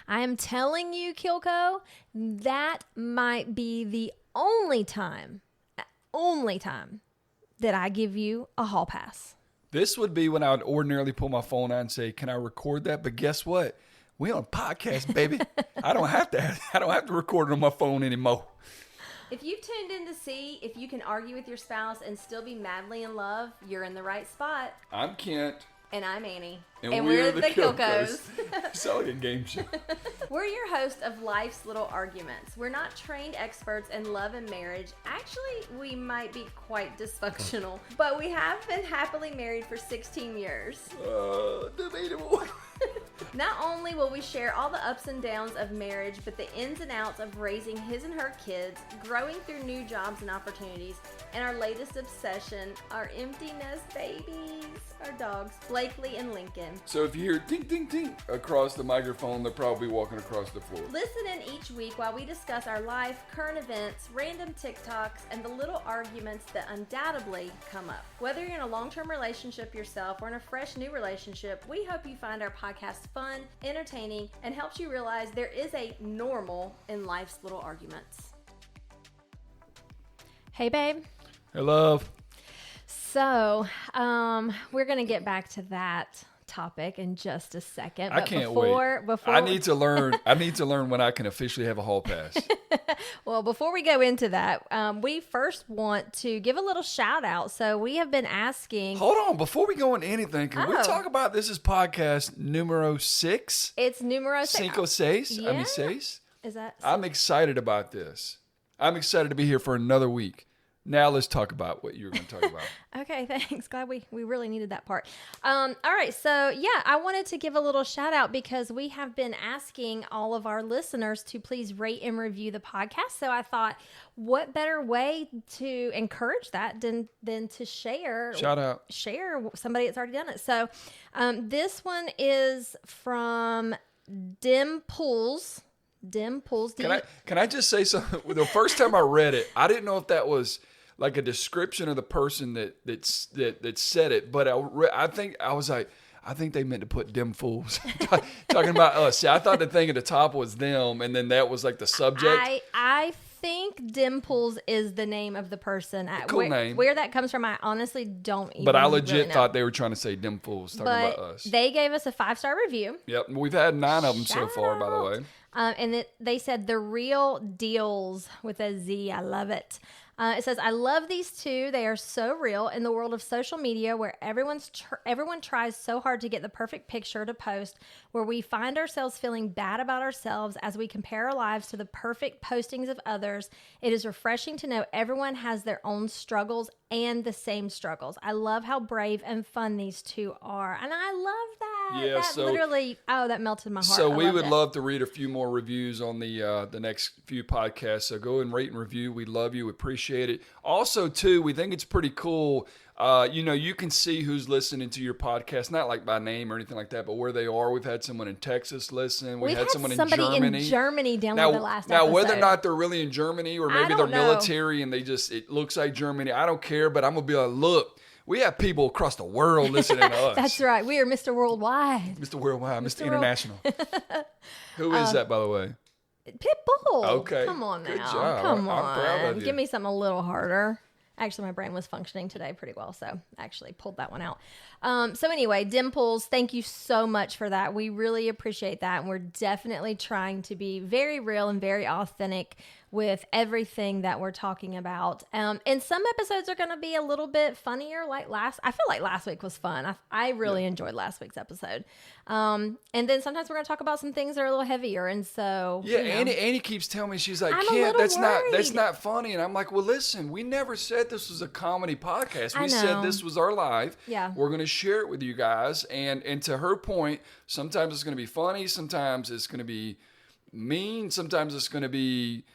I am telling you, Kilco, that might be the only time that I give you a hall pass. This would be when I would ordinarily pull my phone out and say, "Can I record that?" But guess what? We on a podcast, baby. I don't have to record it on my phone anymore. If you've tuned in to see if you can argue with your spouse and still be madly in love, you're in the right spot. I'm Kent. And I'm Annie. And we're the Kilcos. Sound like a game show. We're your host of Life's Little Arguments. We're not trained experts in love and marriage. Actually, we might be quite dysfunctional, but we have been happily married for 16 years. Debatable. Not only will we share all the ups and downs of marriage, but the ins and outs of raising his and her kids, growing through new jobs and opportunities, and our latest obsession, our empty nest babies, our dogs, Blakely and Lincoln. So if you hear ding, ding, ding across the microphone, they're probably walking across the floor. Listen in each week while we discuss our life, current events, random TikToks, and the little arguments that undoubtedly come up. Whether you're in a long-term relationship yourself or in a fresh new relationship, we hope you find our podcast fun, entertaining, and helps you realize there is a normal in life's little arguments. Hey, babe. Hey, love. So, we're going to get back to that topic in just a second. I can't wait. Before I need to learn when I can officially have a hall pass. Well, before we go into that, we first want to give a little shout out. So we have been asking. Hold on, before we go into anything, can we talk about this is podcast numero 6? It's numero 6. Cinco seis. Yeah. I mean seis. Is that? I'm excited about this. I'm excited to be here for another week. Now let's talk about what you were going to talk about. Okay, thanks. Glad we really needed that part. All right, so yeah, I wanted to give a little shout out because we have been asking all of our listeners to please rate and review the podcast. So I thought, what better way to encourage that than to share? Shout out. Share somebody that's already done it. So this one is from Dimples. Can I just say something? The first time I read it, I didn't know if that was like a description of the person that said it, but I think they meant to put "dim fools" talking about us. See, I thought the thing at the top was them, and then that was like the subject. I think Dimples is the name of the person. Cool name. Where that comes from, I honestly don't even. But I legit really know. thought they were trying to say "dim fools" talking about us. They gave us a 5-star review. Yep, we've had 9 of them so Shout far, by the out. way. And they said the real deals with a Z. I love it. It says, I love these two. They are so real in the world of social media where everyone tries so hard to get the perfect picture to post, where we find ourselves feeling bad about ourselves as we compare our lives to the perfect postings of others. It is refreshing to know everyone has their own struggles and the same struggles. I love how brave and fun these two are. And I love that. Yeah, that melted my heart. So we would love to read a few more reviews on the next few podcasts. So go and rate and review. We love you. We appreciate it. Also, too, we think it's pretty cool. You can see who's listening to your podcast, not like by name or anything like that, but where they are. We've had someone in Texas listen. We've had someone somebody in Germany download the last Now, episode. whether or not they're really in Germany or maybe they're know. military and it looks like Germany, I don't care, but I'm going to be like, look, we have people across the world listening to us. That's right. We are Mr. Worldwide. Mr. Worldwide, Mr. International. Who is that, by the way? Pitbull. Okay. Come on now. Good job. Come I'm on. proud of you. Give me something a little harder. Actually, my brain was functioning today pretty well, so I actually pulled that one out. So anyway, Dimples, thank you so much for that. We really appreciate that, and we're definitely trying to be very real and very authentic with everything that we're talking about. And some episodes are going to be a little bit funnier, I feel like last week was fun. I really enjoyed last week's episode. And then sometimes we're going to talk about some things that are a little heavier, and so yeah, Annie keeps telling me, she's like, I'm Kent, that's worried. not funny. And I'm like, well, listen, we never said this was a comedy podcast. We I said know. this was our life. Yeah. We're going to share it with you guys. And to her point, sometimes it's going to be funny, sometimes it's going to be mean, sometimes it's going to be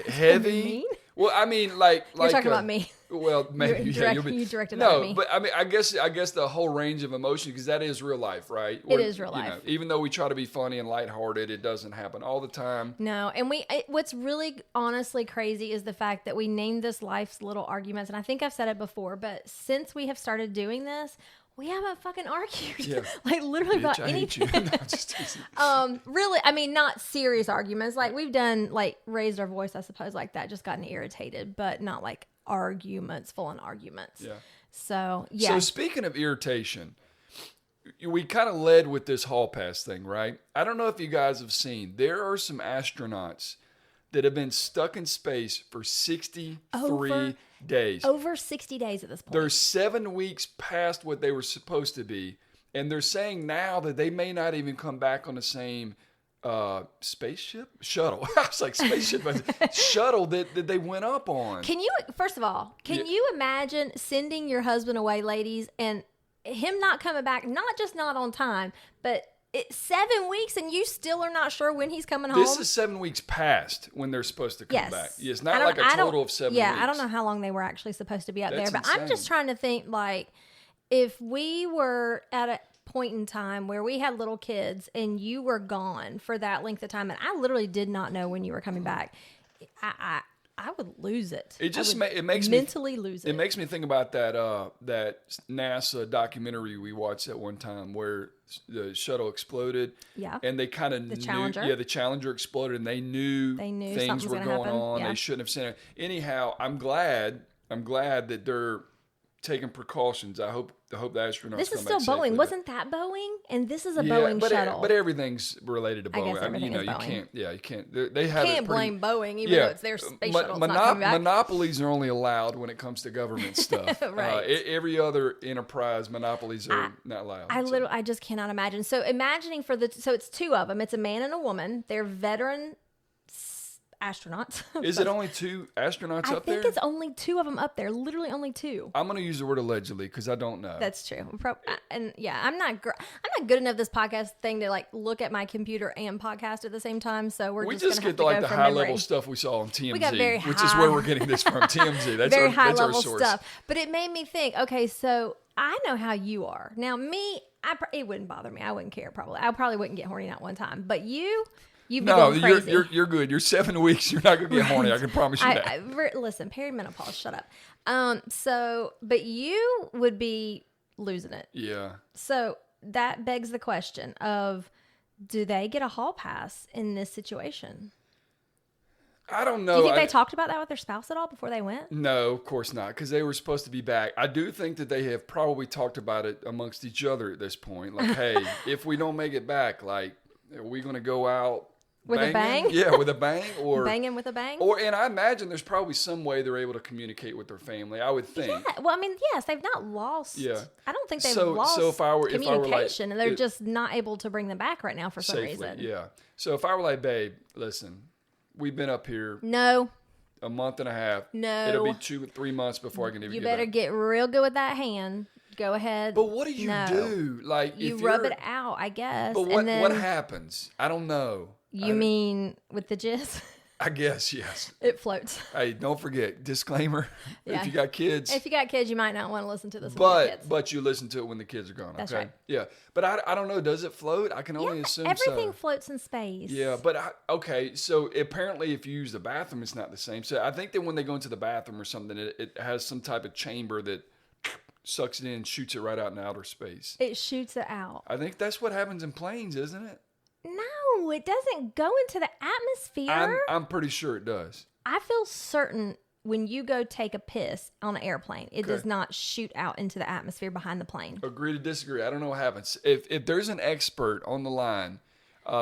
heavy. mean? Well, I mean, like You're talking about me. Well, maybe You directed that at me. but I mean, I guess the whole range of emotion, because that is real life, right? It is real life. Even though we try to be funny and lighthearted, it doesn't happen all the time. No, and what's really honestly crazy is the fact that we named this Life's Little Arguments, and I think I've said it before, but since we have started doing this, we haven't fucking argued. Yeah. Like literally Bitch, about I hate anything. you. No, just teasing. Really, I mean, not serious arguments. Like we've done, like raised our voice, I suppose, like that, just gotten irritated, but not like arguments, full on arguments. Yeah. So, yeah. So speaking of irritation, we kind of led with this hall pass thing, right? I don't know if you guys have seen, there are some astronauts that have been stuck in space for 63 days. Over 60 days at this point. They're 7 weeks past what they were supposed to be. And they're saying now that they may not even come back on the same spaceship? Shuttle. I was like, spaceship. Shuttle that they went up on. Can you, first of all, you imagine sending your husband away, ladies, and him not coming back, not just not on time, but 7 weeks and you still are not sure when he's coming home? This is 7 weeks past when they're supposed to come back. It's not like a total of 7 weeks. Yeah, I don't know how long they were actually supposed to be up there, but insane. I'm just trying to think, like, if we were at a point in time where we had little kids and you were gone for that length of time, and I literally did not know when you were coming back, I would lose it. It just it makes mentally lose it. It makes me think about that NASA documentary we watched at one time where the shuttle exploded. Yeah. And they kind of knew. Challenger. Yeah, the Challenger exploded, and they knew things were going on. Yeah. They shouldn't have sent it. Anyhow, I'm glad that they're taking precautions. I hope the astronauts. This is still Boeing. Safely. Wasn't that Boeing? And this is a Boeing shuttle. But everything's related to Boeing. I guess everything is you Boeing. can't. Yeah, you can't. They have. Can't blame Boeing, even though it's their space shuttle. Not coming back. Monopolies are only allowed when it comes to government stuff. Right. Every other enterprise, monopolies are not allowed. I just cannot imagine. So imagining so it's two of them. It's a man and a woman. They're veteran astronauts. Is it only 2 astronauts up there? I think it's only 2 of them up there. Literally only 2. I'm going to use the word allegedly because I don't know. That's true. And yeah, I'm not good enough this podcast thing to like look at my computer and podcast at the same time. So we just get the high level stuff we saw on TMZ, we got which is where we're getting this from. TMZ. That's very high level our source. stuff. But it made me think. Okay, so I know how you are. Now me, it wouldn't bother me. I wouldn't care. Probably, I probably wouldn't get horny not one time. But you. You're good. You're 7 weeks. You're not gonna get horny. I can promise you that. Listen, perimenopause. Shut up. But you would be losing it. Yeah. So that begs the question of, do they get a hall pass in this situation? I don't know. Do you think they talked about that with their spouse at all before they went? No, of course not, because they were supposed to be back. I do think that they have probably talked about it amongst each other at this point. Like, hey, if we don't make it back, like, are we going to go out? With banging? A bang? Yeah, with a bang. Or banging with a bang? And I imagine there's probably some way they're able to communicate with their family, I would think. Yeah, well, I mean, yes, they've not lost. Yeah. I don't think they've lost communication, and they're just not able to bring them back right now for some reason. Yeah. So if I were like, babe, listen, we've been up here. No. A month and a half. No. It'll be 2-3 months before I can even get back. You better get real good with that hand. Go ahead. But what do you do? Like, you rub it out, I guess. But what happens? I don't know. You mean with the jizz? I guess, yes. It floats. Hey, don't forget, disclaimer, if you got kids. If you got kids, you might not want to listen to this But you listen to it when the kids are gone, That's okay? Right. Yeah. But I don't know, does it float? I can only assume everything floats in space. Yeah, but okay, so apparently if you use the bathroom, it's not the same. So I think that when they go into the bathroom or something, it has some type of chamber that sucks it in and shoots it right out in outer space. It shoots it out. I think that's what happens in planes, isn't it? No, it doesn't go into the atmosphere. I'm pretty sure it does. I feel certain when you go take a piss on an airplane, it does not shoot out into the atmosphere behind the plane. Agree to disagree. I don't know what happens. If there's an expert on the line,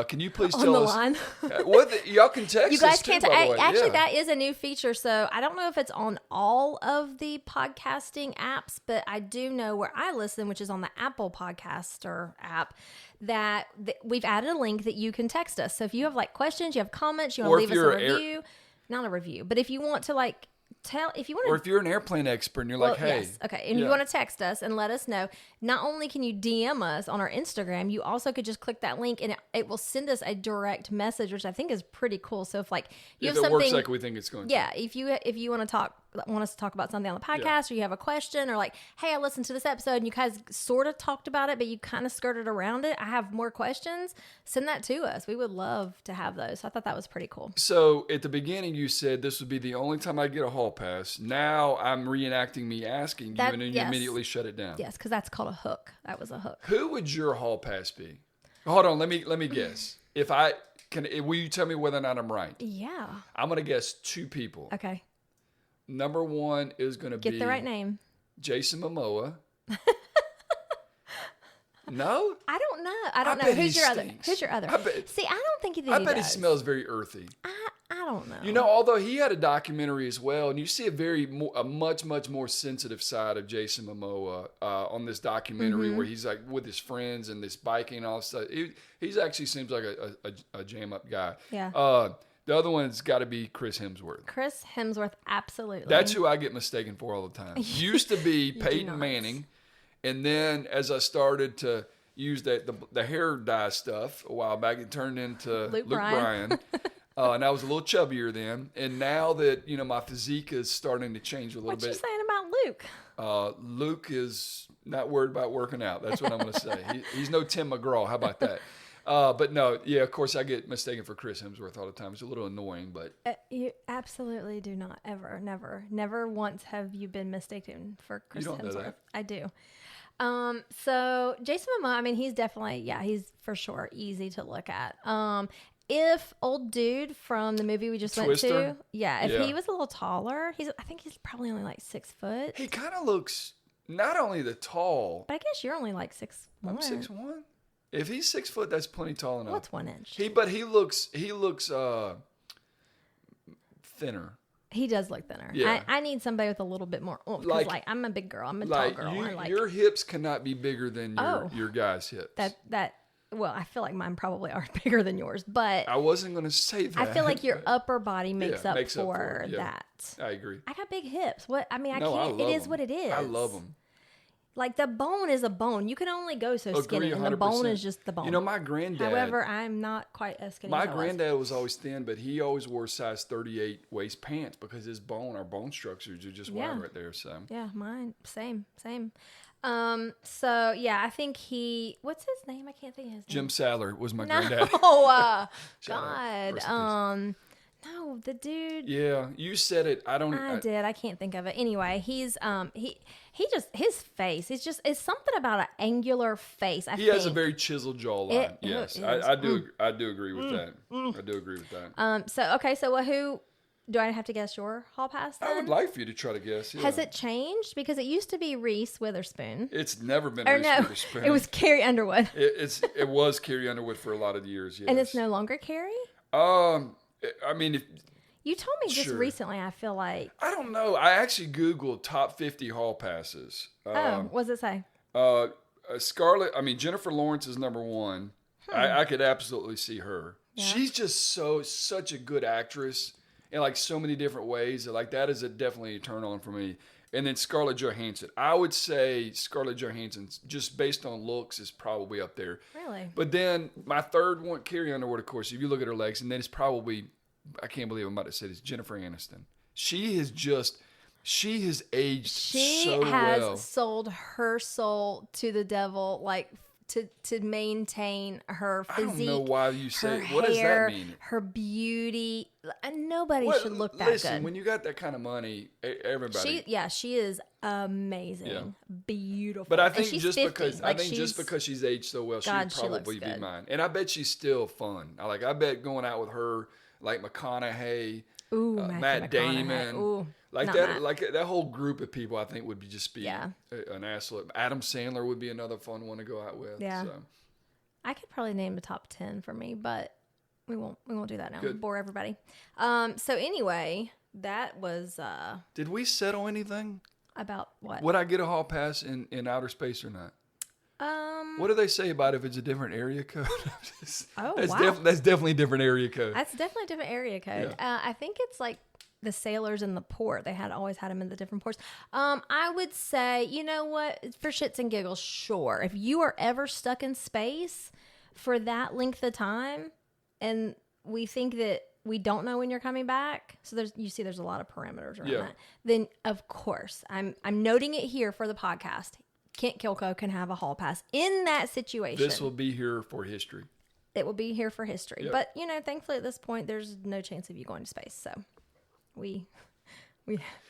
can you please tell us? On the line? Y'all can text you guys us too, can't. by the way. Actually, that is a new feature. So I don't know if it's on all of the podcasting apps, but I do know where I listen, which is on the Apple Podcaster app, that we've added a link that you can text us. So if you have like questions, you have comments, you want to leave us a review, not a review, but if you want to like or if you're an airplane expert and you're like, hey. Yes. Okay. And you want to text us and let us know. Not only can you DM us on our Instagram, you also could just click that link and it will send us a direct message, which I think is pretty cool. So if like you have something. If it works like we think it's going to. Yeah. If you want to talk want us to talk about something on the podcast, or you have a question, or like, hey, I listened to this episode and you guys sort of talked about it, but you kind of skirted around it. I have more questions. Send that to us. We would love to have those. So I thought that was pretty cool. So at the beginning, you said this would be the only time I get a hall pass. Now I'm reenacting me asking you, and then you immediately shut it down. Yes, because that's called a hook. That was a hook. Who would your hall pass be? Hold on, let me guess. If I can, will you tell me whether or not I'm right? Yeah. I'm gonna guess 2 people. Okay. Number 1 is gonna be Get the right name. Jason Momoa. No, I don't know. I don't know. Who's your other? See, I don't think I bet he smells very earthy. I don't know. You know, although he had a documentary as well, and you see a much more sensitive side of Jason Momoa on this documentary where he's like with his friends and this biking and all this stuff. He's actually seems like a jam up guy. Yeah. The other one's got to be Chris Hemsworth. Chris Hemsworth, absolutely. That's who I get mistaken for all the time. Used to be Peyton Manning, and then as I started to use the hair dye stuff a while back, it turned into Luke Bryan. And I was a little chubbier then. And now that, my physique is starting to change a little bit. What you saying about Luke? Luke is not worried about working out. That's what I'm going to say. He's no Tim McGraw. How about that? But no, yeah, of course I get mistaken for Chris Hemsworth all the time. It's a little annoying, but. You absolutely do not ever, never once have you been mistaken for Chris Hemsworth. Know that. I do. So Jason Momoa, I mean, he's definitely, he's for sure easy to look at. If old dude from the movie we just Twister? went to, if he was a little taller, I think he's probably only like 6 foot. He kind of looks not only the tall, but I guess you're only like 6'1". I'm 6'1". If he's 6 foot, that's plenty tall enough. What's 1 inch? He looks thinner. He does look thinner. Yeah. I need somebody with a little bit more oomph. Like I'm a big girl. I'm a tall girl. Your hips cannot be bigger than your guy's hips. Well, I feel like mine probably are bigger than yours, but I wasn't going to say that. I feel like your upper body makes up for that. I agree. I got big hips. What? I mean, I can't. It is what it is. I love them. Like the bone is a bone. You can only go so skinny, and the bone is just the bone. You know, my granddad. However, I'm not quite as skinny. My granddad was always thin, but he always wore size 38 waist pants because our bone structures are just wide right there. So mine same. So I think what's his name? I can't think of his name. Jim Sadler was my granddad. Oh, God. No, the dude. Yeah, you said it. I did. I can't think of it. Anyway, he's his face. It's something about an angular face. He has a very chiseled jawline. Yes, I do. I do agree with that. I do agree with that. So who? Do I have to guess your hall pass then? I would like for you to try to guess. Yeah. Has it changed? Because it used to be Reese Witherspoon. It's never been Reese Witherspoon. It was Carrie Underwood. It was Carrie Underwood for a lot of years, yes. And it's no longer Carrie? I mean, you told me just recently, I feel like. I don't know. I actually Googled top 50 hall passes. What does it say? Jennifer Lawrence is number 1. I could absolutely see her. Yeah. She's just such a good actress. In like so many different ways, like that is definitely a turn on for me. And then Scarlett Johansson, I would say Scarlett Johansson, just based on looks, is probably up there. Really? But then my third one, Carrie Underwood, of course. If you look at her legs, and then it's probably, I can't believe I'm about to say this, Jennifer Aniston. She has aged so well. She has sold her soul to the devil, like. To maintain her physique. I don't know why you say. What does that mean? Her beauty. Nobody should look that listen, good. When you got that kind of money, everybody. She is amazing, beautiful. But I think just because she's aged so well, she'd probably be mine. And I bet she's still fun. I bet going out with her, like McConaughey, Matt Damon. Ooh. That whole group of people, I think would be an asshole. Adam Sandler would be another fun one to go out with. Yeah, so. I could probably name a top 10 for me, but we won't do that now. Good. Bore everybody. So anyway, that was. Did we settle anything about what? Would I get a hall pass in outer space or not? What do they say about if it's a different area code? That's definitely a different area code. That's definitely a different area code. Yeah. I think it's like. The sailors in the port, they always had them in the different ports. I would say, you know what, for shits and giggles, sure. If you are ever stuck in space for that length of time, and we think that we don't know when you're coming back. So there's a lot of parameters around Yeah. that. Then of course, I'm noting it here for the podcast. Kent Kilco can have a hall pass in that situation. This will be here for history. It will be here for history. Yep. But, thankfully at this point, there's no chance of you going to space. So we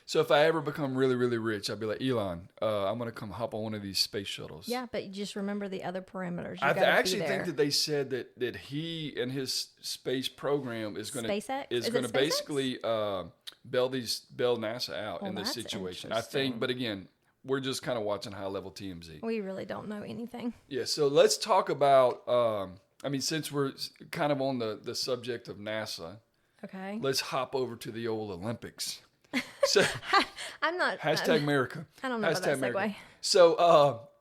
So if I ever become really, really rich, I'll be like, Elon, I'm going to come hop on one of these space shuttles. yeah, but you just remember the other parameters. I actually think that they said that he and his space program is going SpaceX? to Is it SpaceX? basically bail NASA out in this that's situation. I interesting. think, but again, we're just kind of watching high level TMZ. We really don't know anything. Yeah, so let's talk about. Since we're kind of on the subject of NASA, Okay. let's hop over to the old Olympics. So I'm not. hashtag America. I don't know about that segue.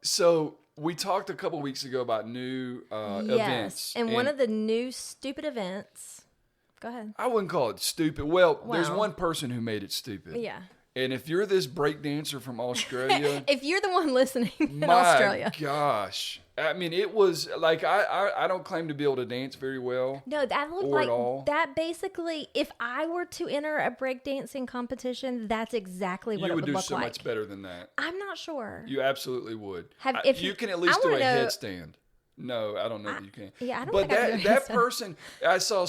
So we talked a couple weeks ago about new events. And one of the new stupid events. Go ahead. I wouldn't call it stupid. Well, there's Well. one person who made it stupid. Yeah. And if you're this break dancer from Australia, If you're the one listening in my Australia. gosh. I mean, it was like, I don't claim to be able to dance very well. No, that looked Or at like all. that basically, if I were to enter a breakdancing competition, that's exactly what You it would would do look so like. much better than that. I'm not sure. You absolutely would. If you you- can at least I do a wanna know- headstand. No, I don't know that you can. yeah, I don't But think I can do a that headstand. person, I saw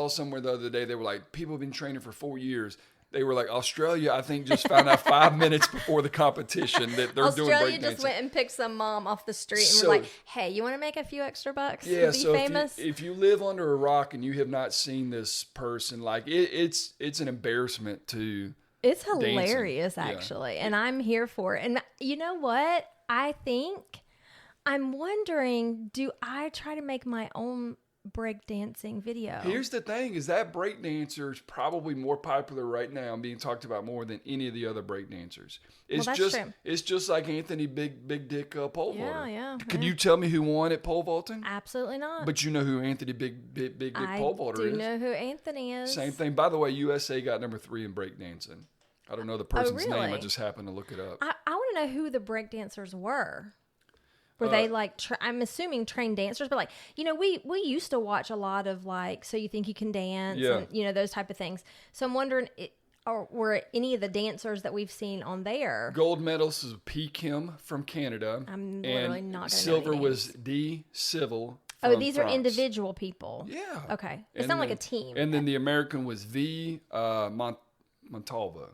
somewhere the other day. They were like, people have been training for 4 years. They were like, Australia, I think, just found out 5 minutes before the competition that they're doing Australia breakdancing. just went and picked some mom off the street and So- were like, "Hey, you want to make a few extra bucks? Yeah, be so famous?" if you live under a rock and you have not seen this person, like it's an embarrassment to. It's dancing. hilarious, Yeah. actually, and I'm here for it. And you know what? I'm wondering, do I try to make my own breakdancing video? Here's the thing: is that breakdancer is probably more popular right now and being talked about more than any of the other breakdancers. It's that's just true. it's just like Anthony Big Dick pole vaulter. yeah. Could you tell me who won at pole vaulting? Absolutely not. But you know who Anthony Big Dick I pole vaulter do is. know who Anthony is. Same thing. By the way, USA got number 3 in breakdancing. I don't know the person's name. I really? just happened to look it up. I want to know who the breakdancers were. Were they like? I'm assuming trained dancers, but like we used to watch a lot of like So You Think You Can Dance, Yeah. and those type of things. So I'm wondering, or were any of the dancers that we've seen on there? Gold medalist is P. Kim from Canada. I'm literally and not gonna know silver any was D. Civil. Oh, from these are France. individual people. Yeah. Okay, it's And not like then- a team. And then the American was V. Montalva.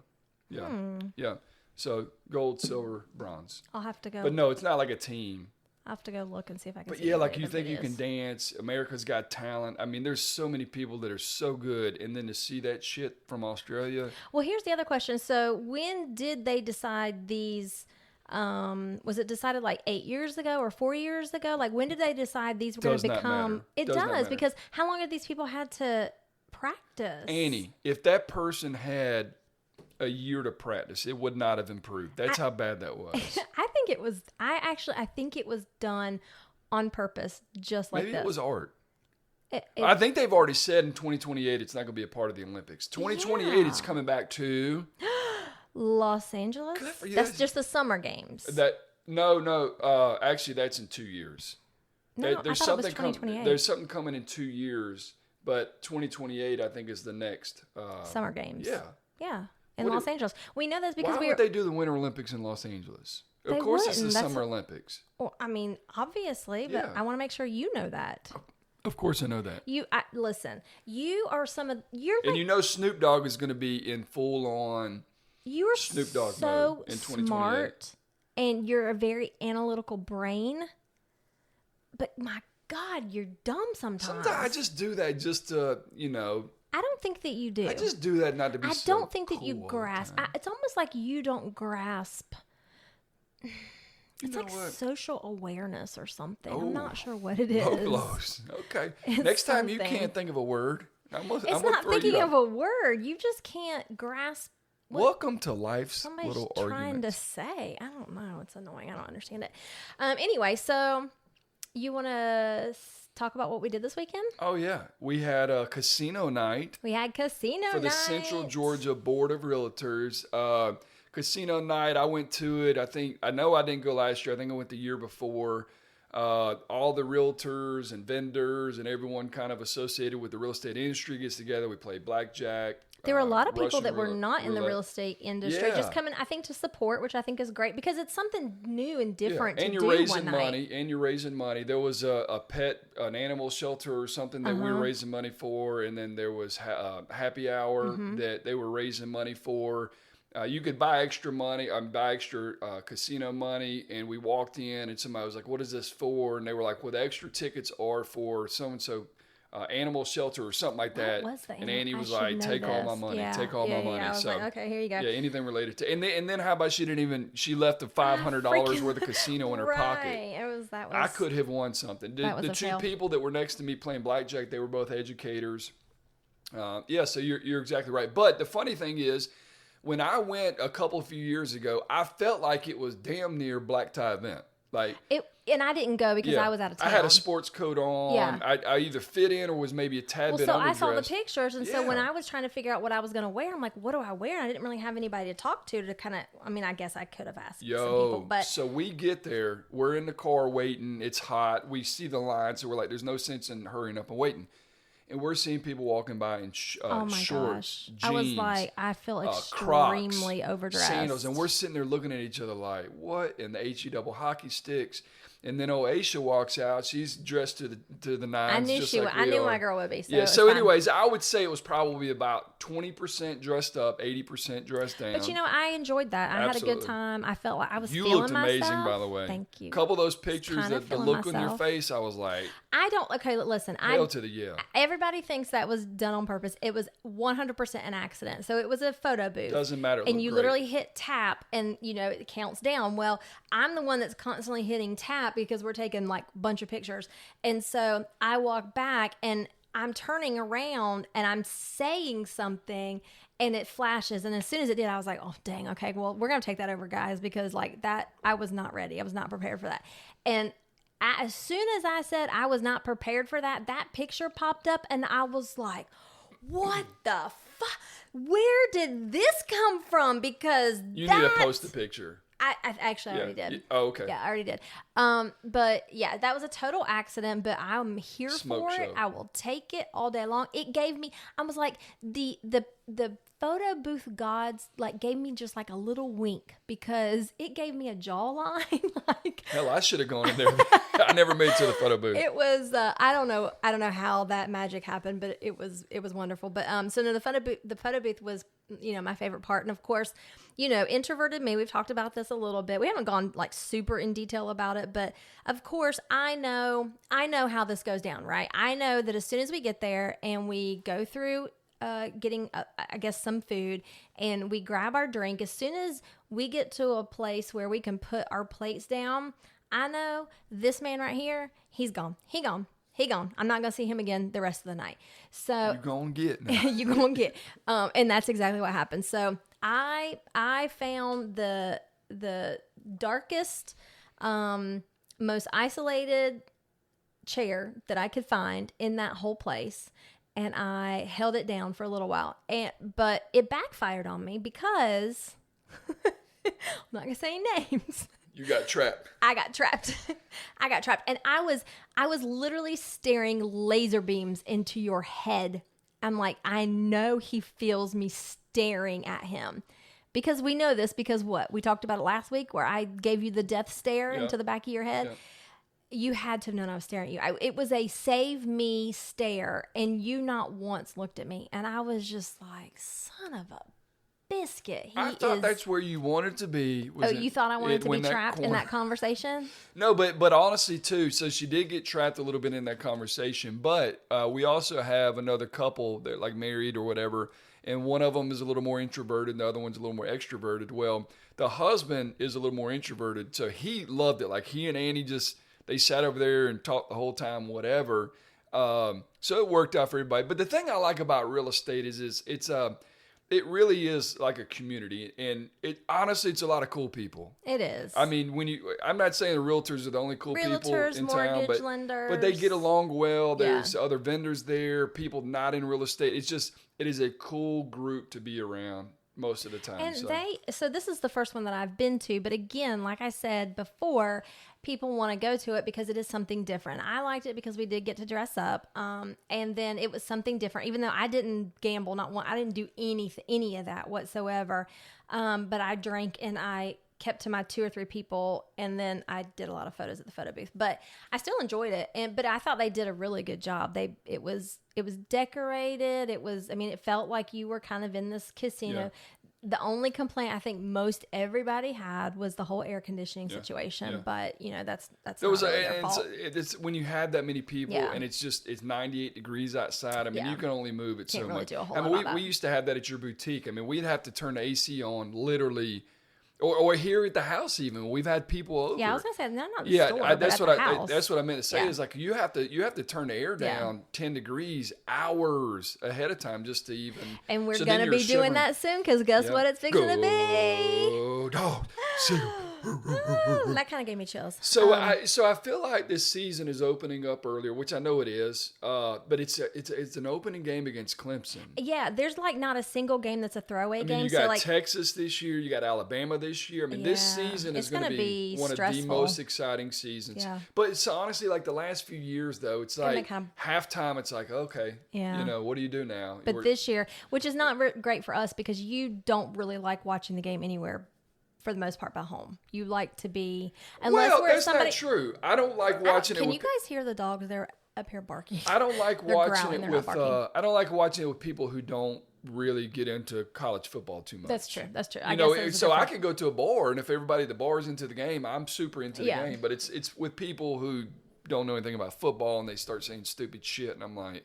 Yeah. Yeah. So gold, silver, bronze. I'll have to go. But no, it's not like a team. I'll have to go look and see if I can. But see yeah, who like the you think you can everybody dance. America's Got Talent. I mean, there's so many people that are so good. And then to see that shit from Australia. Well, here's the other question. So when did they decide these? Was it decided like 8 years ago or 4 years ago? Like when did they decide these were going Does to not become? matter. It Does not does matter. because how long have these people had to practice? Annie, if that person had a year to practice, it would not have improved. That's how bad that was. I think it was. I think it was done on purpose, just like Maybe this. it was art. It- I think they've already said in 2028 it's not going to be a part of the Olympics. 2028 it's Yeah. coming back to Los Angeles. Good for you. That's just the summer games. that. No. Actually, that's in 2 years. No, I thought it was 2028. There's something coming in 2 years, but 2028 I think is the next Summer games. Yeah. Yeah. In What Los if- Angeles. We know this because Why we would they do the Winter Olympics in Los Angeles? Of They course, it's the wouldn't. That's- Summer Olympics. Well, I mean, obviously, but Yeah. I want to make sure you know that. Of course, I know that. Listen. You are you're And like, you know Snoop Dogg is going to be in full on. you are Snoop Dogg so mode in 2028. smart, and you're a very analytical brain. But my God, you're dumb sometimes. Sometimes I just do that just to, I don't think that you do. I just do that not to be I so don't think that you cool all the grasp. time. It's almost like you don't grasp. You It's know like what? social awareness or something. I'm Oh. not sure what it is. Low blows. Okay. It's Next time you something. can't think of a word, I'm gonna It's not throw thinking you of a word. You just can't grasp what Welcome to life's somebody's little trying arguments. to say. I don't know. It's annoying. I don't understand it. Anyway, so you want to talk about what we did this weekend? Oh yeah, we had a casino night We had casino for the night. Central Georgia Board of Realtors. Casino night. I went to it. I know I didn't go last year. I think I went the year before. All the realtors and vendors and everyone kind of associated with the real estate industry gets together. We play blackjack. There were a lot of people Russian that were not in the roulette. real estate industry, Yeah. just coming, I think, to support, which I think is great because it's something new and different And to you're do raising one night. money. And you're raising money. There was an animal shelter or something that we were raising money for, and then there was happy hour that they were raising money for. You could buy extra money, buy extra casino money, and we walked in, and somebody was like, "What is this for?" And they were like, "Well, the extra tickets are for so and so." Animal shelter or something like that. What was the and animal- Annie I was should like, know take all my this. money, Yeah. take all my money. I was So like, okay, here you go. yeah, anything related to, and then how about she left the $500 worth of casino in her pocket. That was I could have won something. That was The a two fail. people that were next to me playing blackjack, they were both educators. So you're exactly right. But the funny thing is, when I went a few years ago, I felt like it was damn near black tie event. Like and I didn't go because I was out of town. I had a sports coat on. Yeah. I either fit in or was maybe a tad bit so underdressed. I saw the pictures, and so when Yeah. I was trying to figure out what I was going to wear, I'm like, what do I wear? I didn't really have anybody to talk to kind of. I mean, I guess I could have asked some people, but So we get there. We're in the car waiting. It's hot. We see the line, so we're like, "There's no sense in hurrying up and waiting." And we're seeing people walking by in oh my shorts, gosh, jeans, I was like, I feel Crocs, extremely overdressed. sandals, and we're sitting there looking at each other like, "What?" And the HE double hockey sticks. And then old Aisha walks out. She's dressed to the nines. I knew just she. like I we knew are. my girl would be. So Yeah. it's So, fine. anyways, I would say it was probably about 20% dressed up, 80% dressed down. But I enjoyed that. I had a Absolutely. good time. I felt like I was You feeling looked myself. amazing, by the way. Thank you. A couple of those pictures, kinda the feeling look on your myself. face, I was like, I don't. Okay, listen. hell to the yeah. Everybody thinks that was done on purpose. It was 100% an accident. So it was a photo booth. Doesn't matter. It And looked you great. literally hit tap, and it counts down. Well, I'm the one that's constantly hitting tap because we're taking like a bunch of pictures. And so I walk back, and I'm turning around, and I'm saying something, and it flashes. And as soon as it did, I was like, oh, dang, okay, well, we're going to take that over, guys, because like that, I was not ready. I was not prepared for that. And as soon as I said I was not prepared for that, that picture popped up, and I was like, what the fuck? Where did this come from? Because You need to post the picture. I actually already did. Oh, okay. Yeah, I already did. But yeah, that was a total accident, but I'm here Smoke for it. show. I will take it all day long. It gave me, I was like, the photo booth gods like gave me just like a little wink because it gave me a jawline. Like Hell, I should have gone in there. I never made it to the photo booth. it was I don't know how that magic happened, but it was wonderful. But so no, the photo booth was my favorite part. And of course, introverted me, we've talked about this a little bit. We haven't gone like super in detail about it, but of course I know how this goes down, right? I know that as soon as we get there and we go through getting I guess some food and we grab our drink, as soon as we get to a place where we can put our plates down, I know this man right here, he's gone. He gone. I'm not going to see him again the rest of the night. So You're going to get now. you're going to get. And that's exactly what happened. So I found the darkest, most isolated chair that I could find in that whole place. And I held it down for a little while. But it backfired on me because I'm not going to say names. You got trapped. I got trapped. And I was literally staring laser beams into your head. I'm like, I know he feels me staring at him. Because we know this because what? We talked about it last week where I gave you the death stare into the back of your head. Yeah. You had to have known I was staring at you. It was a save me stare, and you not once looked at me. And I was just like, son of a biscuit. I thought that's where you wanted to be. You thought I wanted to be trapped in that conversation? No, but honestly too. So she did get trapped a little bit in that conversation. But we also have another couple that like married or whatever, and one of them is a little more introverted, and the other one's a little more extroverted. Well, the husband is a little more introverted, so he loved it. Like he and Annie they sat over there and talked the whole time, whatever. So it worked out for everybody. But the thing I like about real estate is it really is like a community, and honestly, it's a lot of cool people. It is. I mean, I'm not saying the realtors are the only cool people in town, mortgage lenders. but they get along well. There's other vendors there, people not in real estate. It is a cool group to be around. most of the time. And so this is the first one that I've been to, but again, like I said before, people want to go to it because it is something different. I liked it because we did get to dress up, and then it was something different. Even though I didn't gamble, I didn't do any of that whatsoever. But I drank and I kept to my 2 or 3 people, and then I did a lot of photos at the photo booth. But I still enjoyed it, but I thought they did a really good job. It was decorated. It felt like you were kind of in this casino. Yeah. The only complaint I think most everybody had was the whole air conditioning situation, but that's there was not really their fault. it's when you have that many people and it's 98 degrees outside. I mean, you can only move it Can't so really much. do a whole I mean, lot about we that. used to have that at your boutique. I mean, we'd have to turn the AC on literally, or here at the house even. We've had people over. Yeah, I was gonna say not the store, but that's at what the I house. that's what I meant to say is like you have to turn the air Yeah. down 10 degrees hours ahead of time just to even. And we're so then gonna you're be shivering. doing that soon because guess what it's fixing to be. Go dog, see. That kind of gave me chills. So I feel like this season is opening up earlier, which I know it is. But it's an opening game against Clemson. Yeah, there's like not a single game that's a throwaway I mean, game. you got so like Texas this year, you got Alabama this year. I mean, this Yeah, season it's is going to gonna be be one of the stressful. most exciting seasons. Yeah. But it's honestly like the last few years, though. It's Gonna like kind halftime. It's like okay, Yeah. what do you do now? But this year, which is not great for us because you don't really like watching the game anywhere for the most part by home. You like to be unless well, we're that's somebody. not true. I don't like watching it. Can with, you guys hear the dogs? They're up here barking. I don't like They're watching growling, it they're with. not barking. I don't like watching it with people who don't really get into college football too much. That's true. That's true. You know, so I could go to a bar, and if everybody at the bar is into the game, I'm super into the Yeah. game. But it's with people who don't know anything about football, and they start saying stupid shit, and I'm like,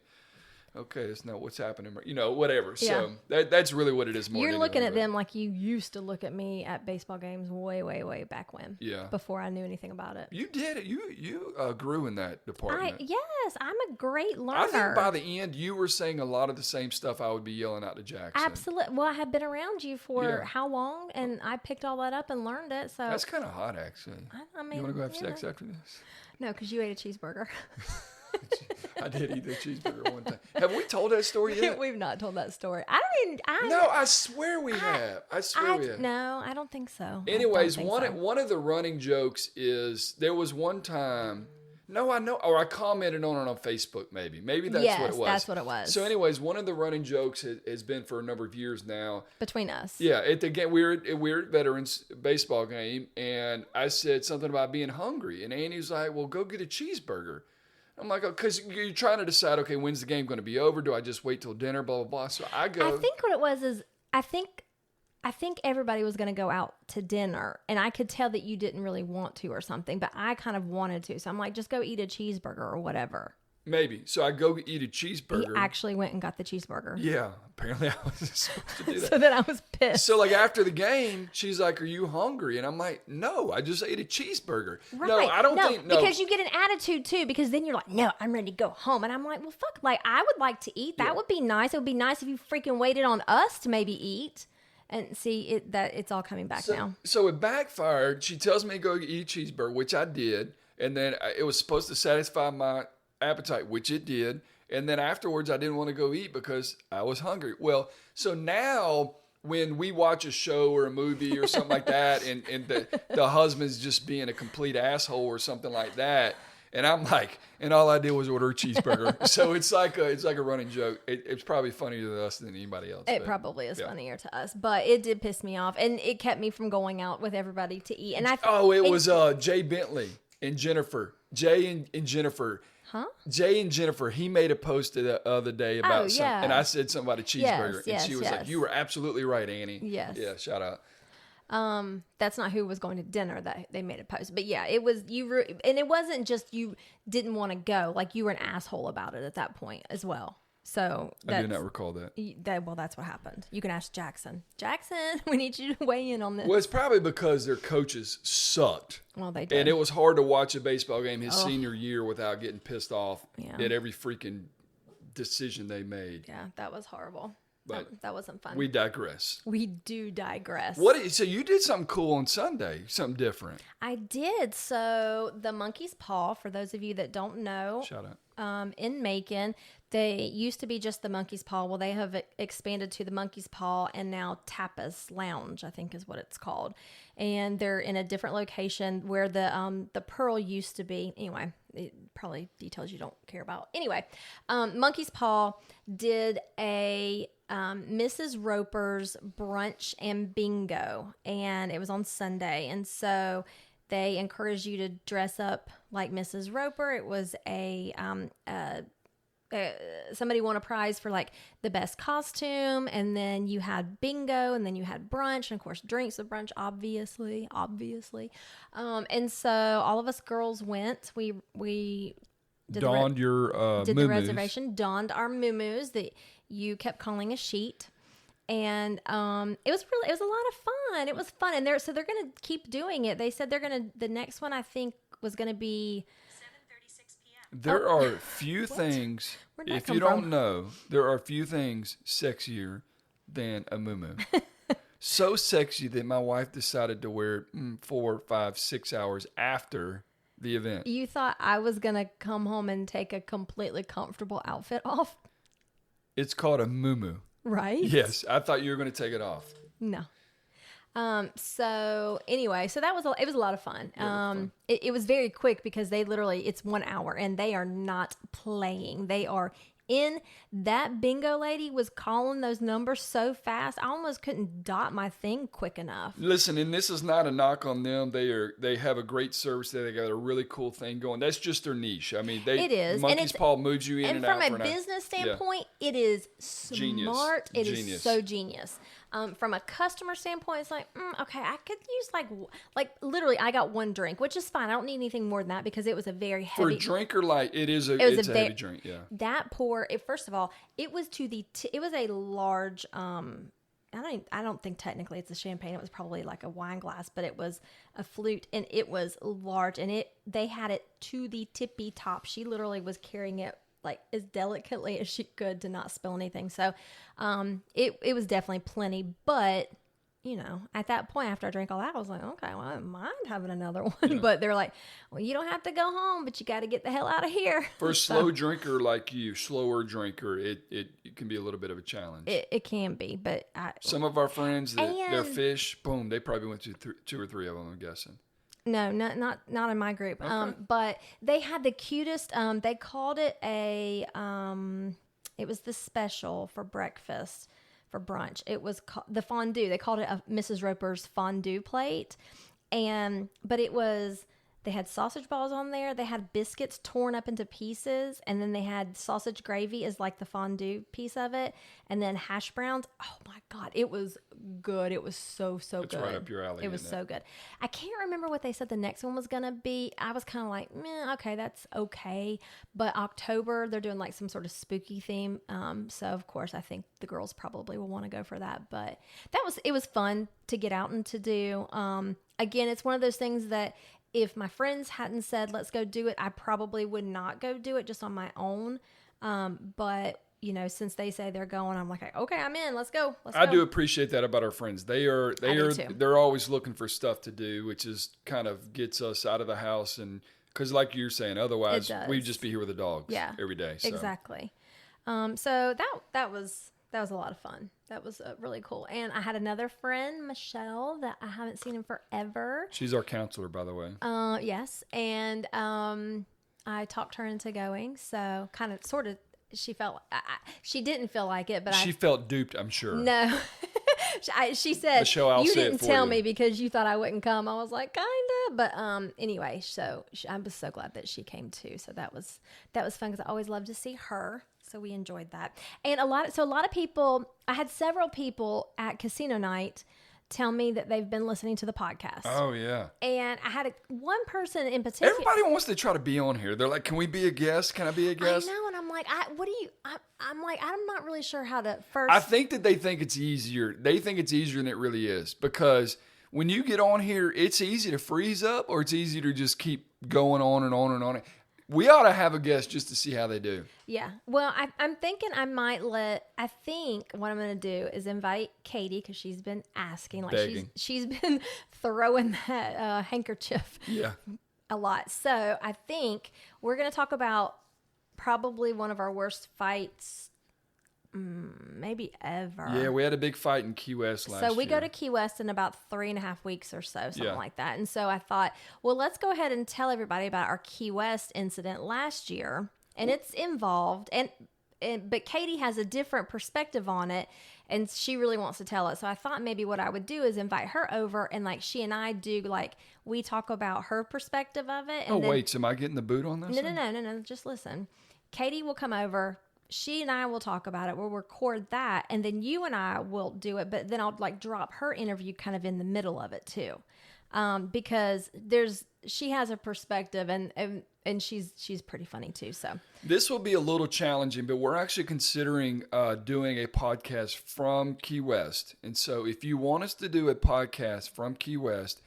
okay, that's not what's happening. Whatever. So that's really what it is. More You're than looking anything, at them like you used to look at me at baseball games way, way, way back when. Yeah. Before I knew anything about it. You did it. You grew in that department. Yes, I'm a great learner. I think by the end, you were saying a lot of the same stuff I would be yelling out to Jackson. Absolutely. Well, I have been around you for Yeah. how long, and I picked all that up and learned it. So That's kind of hot, actually. I mean, You want to go have you sex know. after this? No, because you ate a cheeseburger. I did eat a cheeseburger one time. Have we told that story yet? We've not told that story. No, I swear we have. I swear we have. No, I don't think so. Anyways, I don't think so. one of the running jokes is there was one time. No, I know, or I commented on it on Facebook. Maybe that's Yes, what it was. that's what it was. So, anyways, one of the running jokes has been for a number of years now. Between us. Yeah, at the game, we're at Veterans baseball game, and I said something about being hungry, and Annie's like, "Well, go get a cheeseburger." I'm like, because you're trying to decide, okay, when's the game going to be over? Do I just wait till dinner? Blah blah blah. So I go. I think what it was is I think everybody was going to go out to dinner, and I could tell that you didn't really want to or something, but I kind of wanted to. So I'm like, just go eat a cheeseburger or whatever. Maybe. So I go eat a He cheeseburger. actually went and got the cheeseburger. Yeah, apparently I wasn't supposed to do that. So then I was pissed. So like after the game, she's like, "Are you hungry?" And I'm like, "No, I just ate a cheeseburger." Right. No, I don't think no. Because you get an attitude too, because then you're like, no, I'm ready to go home. And I'm like, well, fuck, like, I would like to eat. That would be nice. It would be nice if you freaking waited on us to maybe eat. And see, it's all coming back now. So it backfired. She tells me to go eat a cheeseburger, which I did. And then it was supposed to satisfy my appetite, which it did. And then afterwards, I didn't want to go eat because I was hungry. Well, so now when we watch a show or a movie or something like that, and the husband's just being a complete asshole or something like that, and I'm like, and all I did was order a cheeseburger. So it's like a running joke. It's probably funnier to us than anybody else. It probably is funnier to us, but it did piss me off, and it kept me from going out with everybody to eat. And it was Jay Bentley and Jennifer. Jay and Jennifer. Huh? Jay and Jennifer, he made a post the other day about something, and I said something about a cheeseburger, and she was like, "You were absolutely right, Annie." Yes. Yeah, shout out. That's not who was going to dinner that they made a post, but yeah, it was you, and it wasn't just you didn't want to go, like you were an asshole about it at that point as well. So I do not recall that. Well, that's what happened. You can ask Jackson. Jackson, we need you to weigh in on this. Well, it's probably because their coaches sucked. Well, they did. And it was hard to watch a baseball game his senior year without getting pissed off at every freaking decision they made. Yeah, that was horrible. But that wasn't fun. We digress. We do digress. So you did something cool on Sunday, something different. I did. So the Monkey's Paw, for those of you that don't know, Shout out. In Macon, They used to be just the Monkey's Paw. Well, they have expanded to the Monkey's Paw and now Tapas Lounge, I think is what it's called. And they're in a different location where the Pearl used to be. Anyway, it probably details you don't care about. Anyway, Monkey's Paw did a Mrs. Roper's brunch and bingo, and it was on Sunday. And so they encouraged you to dress up like Mrs. Roper. It was somebody won a prize for like the best costume, and then you had bingo, and then you had brunch, and of course drinks with brunch, obviously. And so all of us girls went. We donned the reservation, donned our muumuus that you kept calling a sheet. And it was a lot of fun. It was fun, and they're gonna keep doing it. They said the next one I think was gonna be 7:36 p.m. There are few things, if you don't know, there are few things sexier than a muumuu. So sexy that my wife decided to wear it 4, 5, 6 hours after the event. You thought I was gonna come home and take a completely comfortable outfit off? It's called a muumuu. Right? Yes, I thought you were going to take it off. No. So anyway, it was a lot of fun. It was very quick because it's 1 hour and they are not playing. They are in. That bingo lady was calling those numbers so fast, I almost couldn't dot my thing quick enough. Listen, and this is not a knock on them. They have a great service there. They got a really cool thing going. That's just their niche. I mean, it is. Monkey's Paw moves you in and out. And from a business standpoint, it is smart. It is so genius. From a customer standpoint, it's like, okay, I could use like literally, I got one drink, which is fine. I don't need anything more than that because it was a very heavy. For a drinker, like it's a heavy drink. Yeah. That first of all, it was it was a large. I don't think technically it's a champagne. It was probably like a wine glass, but it was a flute, and it was large, and they had it to the tippy top. She literally was carrying it like as delicately as she could to not spill anything. So it was definitely plenty, but at that point after I drank all that, I was like, okay, well, I don't mind having another one. Yeah. But they're like, well, you don't have to go home, but you got to get the hell out of here. For a slower drinker, it can be a little bit of a challenge. It can be, but some of our friends, their fish, boom, they probably went to 2 or 3 of them, I'm guessing. No, not in my group. Okay. But they had the cutest. They called it it was the special for breakfast, for brunch. It was the fondue. They called it a Mrs. Roper's fondue plate, but it was. They had sausage balls on there. They had biscuits torn up into pieces, and then they had sausage gravy as like the fondue piece of it, and then hash browns. Oh my God, it was good. It was so good. It's right up your alley. It was so good. I can't remember what they said the next one was gonna be. I was kind of like, okay, that's okay. But October, they're doing like some sort of spooky theme. So of course, I think the girls probably will want to go for that. But it was fun to get out and to do. Again, it's one of those things that, if my friends hadn't said, let's go do it, I probably would not go do it just on my own. But, since they say they're going, I'm like, okay, I'm in. Let's go. I do appreciate that about our friends. They're always looking for stuff to do, which is kind of gets us out of the house. And because like you're saying, otherwise we'd just be here with the dogs every day. So. Exactly. So that was a lot of fun. That was really cool. And I had another friend, Michelle, that I haven't seen in forever. She's our counselor, by the way. Yes. And I talked her into going. So kind of, sort of, she didn't feel like it, but she felt duped, I'm sure. No. She said, Michelle, you didn't tell me because you thought I wouldn't come. I was like, kind of. But anyway, so I was so glad that she came too. So that was fun because I always love to see her. So we enjoyed that. And a lot of people, I had several people at casino night tell me that they've been listening to the podcast. Oh, yeah. And I had one person in particular. Everybody wants to try to be on here. They're like, can we be a guest? Can I be a guest? I know. And I'm like, I'm not really sure how to first. I think that they think it's easier. They think it's easier than it really is, because when you get on here, it's easy to freeze up, or it's easy to just keep going on and on and on. We ought to have a guest just to see how they do. Yeah. Well, I'm thinking I think what I'm going to do is invite Katie, because she's been asking. Like she's been throwing that handkerchief a lot. So I think we're going to talk about probably one of our worst fights, maybe ever. Yeah, we had a big fight in Key West last year. So we go to Key West in about 3.5 weeks or so, something like that. And so I thought, well, let's go ahead and tell everybody about our Key West incident last year. And it's involved, but Katie has a different perspective on it, and she really wants to tell it. So I thought maybe what I would do is invite her over, and like she and I do, like we talk about her perspective of it. And wait, so am I getting the boot on this? No. Just listen. Katie will come over. She and I will talk about it. We'll record that, and then you and I will do it. But then I'll like drop her interview kind of in the middle of it too, because she has a perspective, and she's pretty funny too. So this will be a little challenging, but we're actually considering doing a podcast from Key West. And so if you want us to do a podcast from Key West,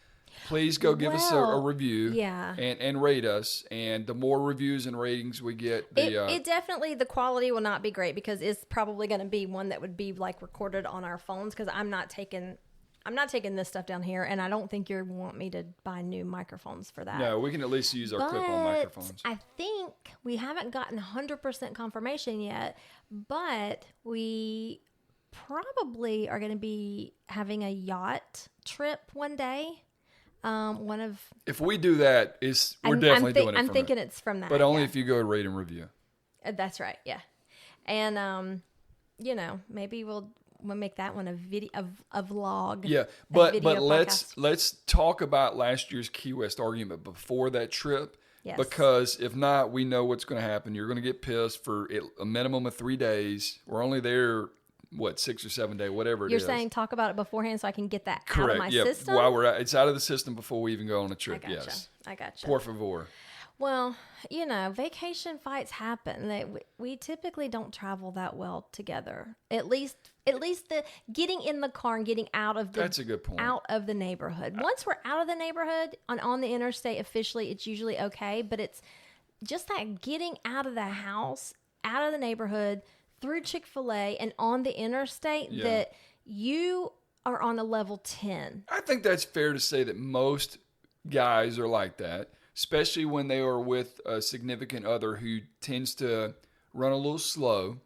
please go give us a review and rate us. And the more reviews and ratings we get, it definitely, the quality will not be great because it's probably going to be one that would be like recorded on our phones because I'm not taking this stuff down here, and I don't think you want me to buy new microphones for that. No, we can at least use our clip-on microphones. I think we haven't gotten 100% confirmation yet, but we probably are going to be having a yacht trip one day. If we do that, we're definitely doing it. I'm thinking it's from that, but only if you go rate and review. That's right, yeah. And maybe we'll make that one a video, a vlog. Yeah, but let's talk about last year's Key West argument before that trip. Yes. Because if not, we know what's going to happen. You're going to get pissed for a minimum of 3 days. We're only there, 6 or 7 days, whatever it is. You're saying talk about it beforehand so I can get that out of my system? While it's out of the system before we even go on a trip. I gotcha. Por favor. Well, vacation fights happen. We typically don't travel that well together. At least the getting in the car and getting out of that's a good point. Out of the neighborhood. Once we're out of the neighborhood on the interstate officially, it's usually okay. But it's just that getting out of the house, out of the neighborhood, through Chick-fil-A and on the interstate that you are on a level 10. I think that's fair to say that most guys are like that. Especially when they are with a significant other who tends to run a little slow.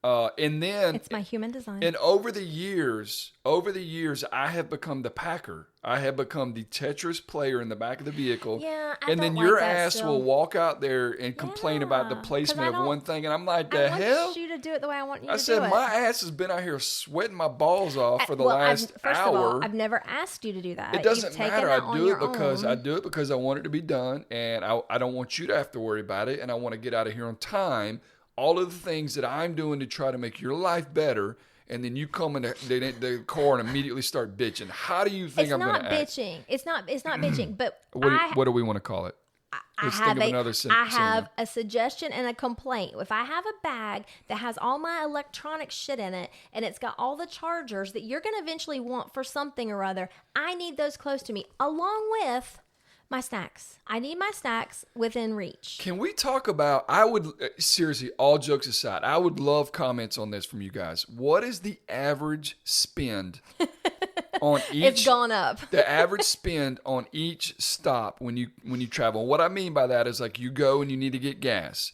And then it's my human design. And over the years, I have become the packer. I have become the Tetris player in the back of the vehicle. Yeah, and then your ass will walk out there and complain about the placement of one thing, and I'm like, the hell? I want you to do it the way I want you to do it. I said, my ass has been out here sweating my balls off for the last hour. First of all, I've never asked you to do that. It doesn't matter. I do it because I want it to be done, and I don't want you to have to worry about it, and I want to get out of here on time. All of the things that I'm doing to try to make your life better, and then you come in the car and immediately start bitching. How do you think I'm going to act? It's not bitching. But what do we want to call it? I have a suggestion and a complaint. If I have a bag that has all my electronic shit in it, and it's got all the chargers that you're going to eventually want for something or other, I need those close to me, along with my snacks. I need my snacks within reach. Can we talk about, seriously, all jokes aside, I would love comments on this from you guys. What is the average spend on each? It's gone up. The average spend on each stop when you travel. What I mean by that is like you go and you need to get gas.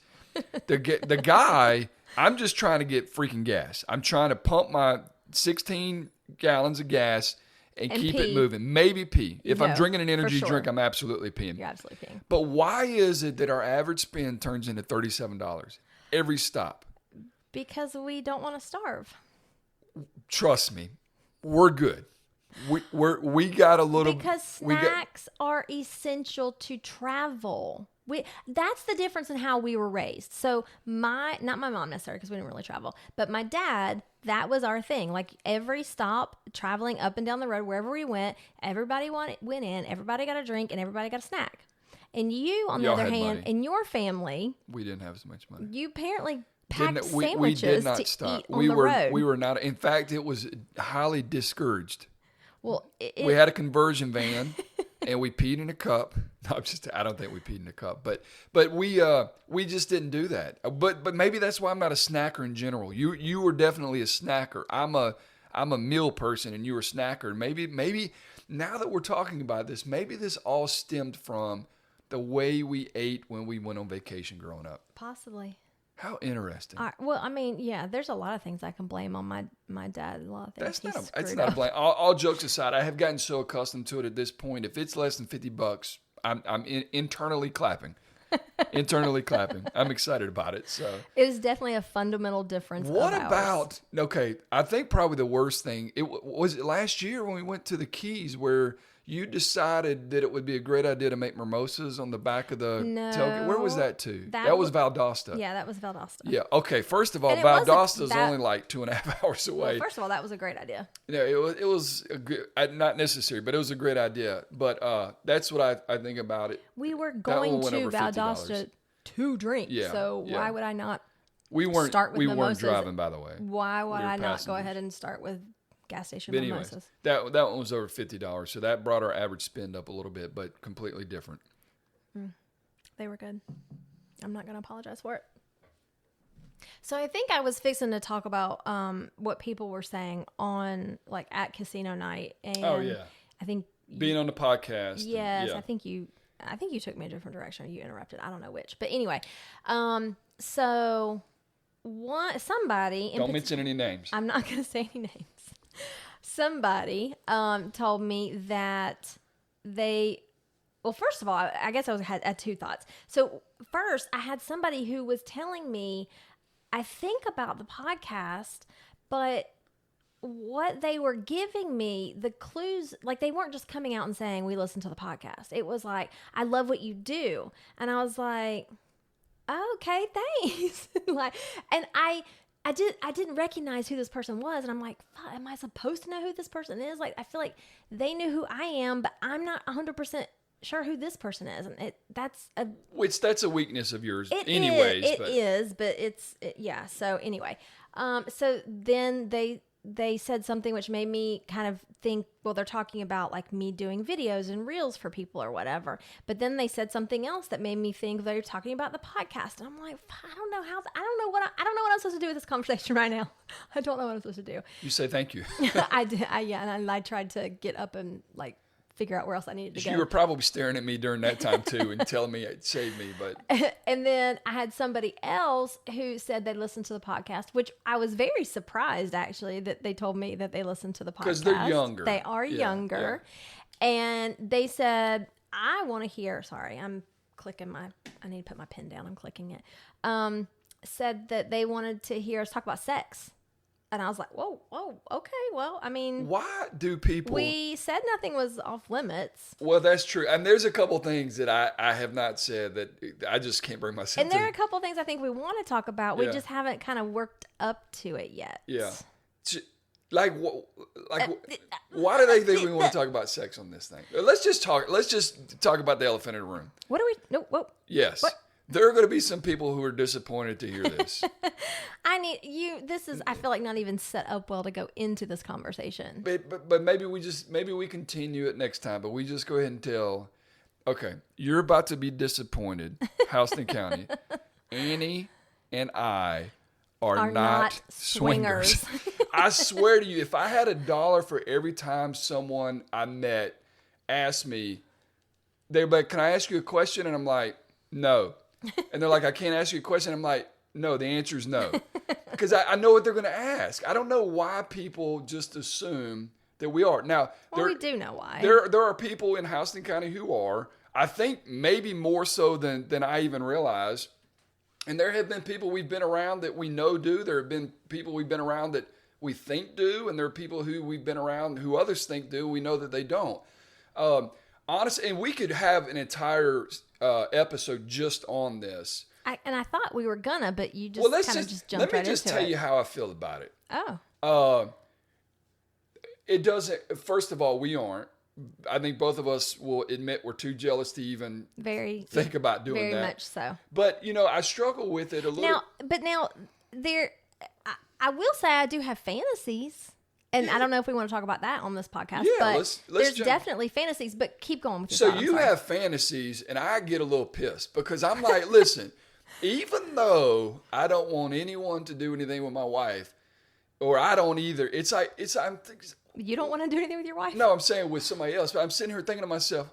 The guy, I'm just trying to get freaking gas. I'm trying to pump my 16 gallons of gas and keep it moving. Maybe pee. If I'm drinking an energy drink, I'm absolutely peeing. You're absolutely peeing. But why is it that our average spend turns into $37 every stop? Because we don't want to starve. Trust me, we're good. We got a little. Because snacks are essential to travel. That's the difference in how we were raised. So not my mom necessarily, because we didn't really travel, but my dad, that was our thing. Like every stop, traveling up and down the road, wherever we went, everybody went in, everybody got a drink, and everybody got a snack. And you, on the other hand, in your family, we didn't have as much money. You apparently packed sandwiches we did not stop. Eat on the road. We were not. In fact, it was highly discouraged. Well, we had a conversion van. And we peed in a cup. No, I don't think we peed in a cup, but we just didn't do that. But maybe that's why I'm not a snacker in general. You were definitely a snacker. I'm a meal person, and you were a snacker. Maybe now that we're talking about this, maybe this all stemmed from the way we ate when we went on vacation growing up. Possibly. How interesting. Well, I mean, yeah, there's a lot of things I can blame on my dad. A lot of things. That's not a blame. All jokes aside, I have gotten so accustomed to it at this point. If it's less than $50, I'm internally clapping. Internally clapping. I'm excited about it. So it was definitely a fundamental difference. What about? Okay, I think probably the worst thing. Was it last year when we went to the Keys where you decided that it would be a great idea to make mimosas on the back of the tailgate. Where was that to? That was Valdosta. Yeah, that was Valdosta. Yeah. Okay. First of all, Valdosta is only like 2.5 hours away. Well, first of all, that was a great idea. Yeah, it was a good, not necessary, but it was a great idea. But that's what I think about it. We were going to Valdosta to drink. Yeah. So why would I not? We weren't mimosas? Driving, by the way. Why would I not go ahead and start with gas station mimosas? That one was over $50, so that brought our average spend up a little bit, but completely different. They were good. I'm not going to apologize for it. So I think I was fixing to talk about what people were saying on like at casino night, and I think being on the podcast. Yes, I think you took me a different direction. You interrupted. I don't know which, but anyway, so somebody don't mention any names. I'm not going to say any names. Somebody told me that first of all, I guess I had two thoughts. So first, I had somebody who was telling me, I think about the podcast, but what they were giving me, the clues, like they weren't just coming out and saying, we listen to the podcast. It was like, I love what you do. And I was like, okay, thanks. And I didn't recognize who this person was, and I'm like, am I supposed to know who this person is? Like, I feel like they knew who I am, but I'm not 100% sure who this person is, and that's a weakness of yours, anyways. It is, but yeah. So anyway, so then they said something which made me kind of think, well, they're talking about like me doing videos and reels for people or whatever. But then they said something else that made me think they're talking about the podcast. And I'm like, I don't know what I'm supposed to do with this conversation right now. I don't know what I'm supposed to do. You say thank you. I did. And I tried to get up and like figure out where else I needed to go. You were probably staring at me during that time too and telling me it saved me. But and then I had somebody else who said they listened to the podcast, which I was very surprised actually that they told me that they listened to the podcast. Because they're younger. They are younger. Yeah. And they said, I want to hear, sorry, I'm clicking I need to put my pen down. I'm clicking it. Said that they wanted to hear us talk about sex. And I was like, whoa, okay. Well, I mean, why do people? We said nothing was off limits. Well, that's true. And there's a couple things that I have not said that I just can't bring myself to. And there are a couple things I think we want to talk about. We just haven't kind of worked up to it yet. Yeah. Why do they think we want to talk about sex on this thing? Let's just talk about the elephant in the room. What do we? No. Whoa. Yes. What? There are going to be some people who are disappointed to hear this. This is, I feel like, not even set up well to go into this conversation. But maybe we continue it next time, but we just go ahead and tell, okay, you're about to be disappointed, Houston County. Annie and I are not swingers. I swear to you, if I had $1 for every time someone I met asked me, they're like, can I ask you a question? And I'm like, no. And they're like, I can't ask you a question. I'm like, no, the answer is no. Because I know what they're going to ask. I don't know why people just assume that we are. Now, we do know why. There are people in Houston County who are, I think maybe more so than I even realize. And there have been people we've been around that we know do. There have been people we've been around that we think do. And there are people who we've been around who others think do. We know that they don't. Honestly, and we could have an entire episode just on this. I thought we were gonna, but you just kind of just jumped right into it. Let me just tell you how I feel about it. Oh. It doesn't. First of all, we aren't. I think both of us will admit we're too jealous to even think about doing that. Very much so. But I struggle with it a little. Now there, I will say I do have fantasies. And I don't know if we want to talk about that on this podcast, but let's there's definitely fantasies, but keep going with your thought. So you have fantasies, and I get a little pissed because I'm like, listen, even though I don't want anyone to do anything with my wife, or I don't either, you don't want to do anything with your wife? No, I'm saying with somebody else, but I'm sitting here thinking to myself,